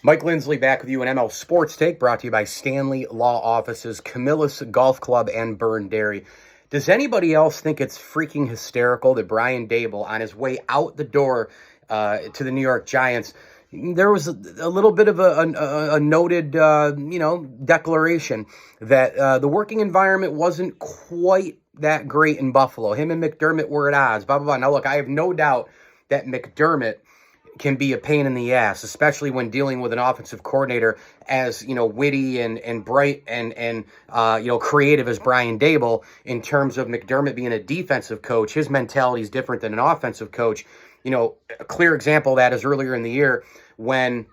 Mike Lindsley back with you in ML Sports Take, brought to you by Stanley Law Offices, Camillus Golf Club, and Burn Dairy. Does anybody else think it's freaking hysterical that Brian Daboll, on his way out the door to the New York Giants, there was a little bit of a noted, declaration that the working environment wasn't quite that great in Buffalo. Him and McDermott were at odds, blah, blah, blah. Now, look, I have no doubt that McDermott can be a pain in the ass, especially when dealing with an offensive coordinator as, witty and bright and creative as Brian Daboll. In terms of McDermott being a defensive coach, his mentality is different than an offensive coach. A clear example of that is earlier in the year when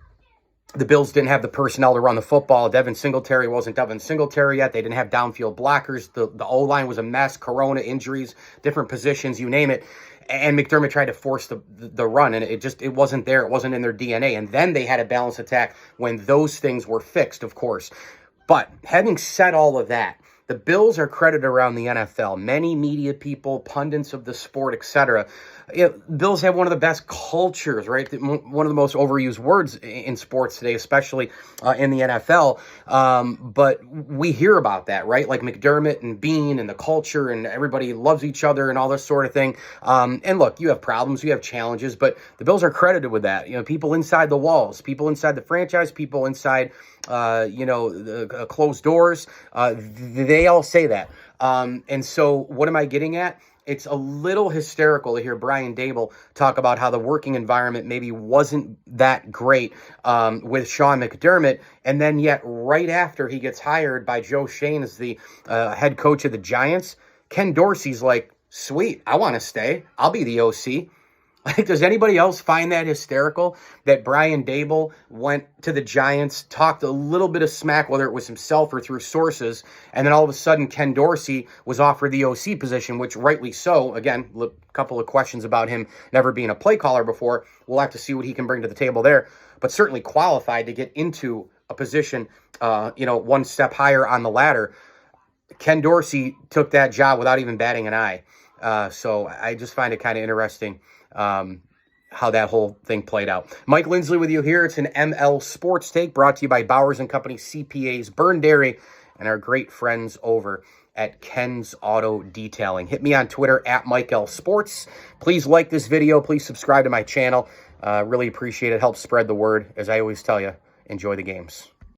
the Bills didn't have the personnel to run the football. Devin Singletary wasn't Devin Singletary yet. They didn't have downfield blockers. The O-line was a mess. Corona injuries, different positions, you name it. And McDermott tried to force the run, and it wasn't there. It wasn't in their DNA. And then they had a balanced attack when those things were fixed, of course. But having said all of that, the Bills are credited around the NFL. Many media people, pundits of the sport, etc. Bills have one of the best cultures, right? One of the most overused words in sports today, especially in the NFL. But we hear about that, right? Like McDermott and Bean and the culture, and everybody loves each other and all this sort of thing. And look, you have problems, you have challenges, but the Bills are credited with that. People inside the walls, people inside the franchise, people inside, the closed doors. They all say that. And so what am I getting at? It's a little hysterical to hear Brian Daboll talk about how the working environment maybe wasn't that great with Sean McDermott, and then yet right after he gets hired by Joe Schoen as the head coach of the Giants, Ken Dorsey's like, sweet, I want to stay. I'll be the OC. Like, does anybody else find that hysterical that Brian Daboll went to the Giants, talked a little bit of smack, whether it was himself or through sources, and then all of a sudden Ken Dorsey was offered the OC position, which rightly so. Again, a couple of questions about him never being a play caller before. We'll have to see what he can bring to the table there, but certainly qualified to get into a position, one step higher on the ladder. Ken Dorsey took that job without even batting an eye. So I just find it kind of interesting how that whole thing played out. Mike Lindsley with you here. It's an ML Sports Take brought to you by Bowers & Company, CPAs, Burn Dairy, and our great friends over at Ken's Auto Detailing. Hit me on Twitter at Mike L Sports. Please like this video. Please subscribe to my channel. Really appreciate it. Helps spread the word. As I always tell you, enjoy the games.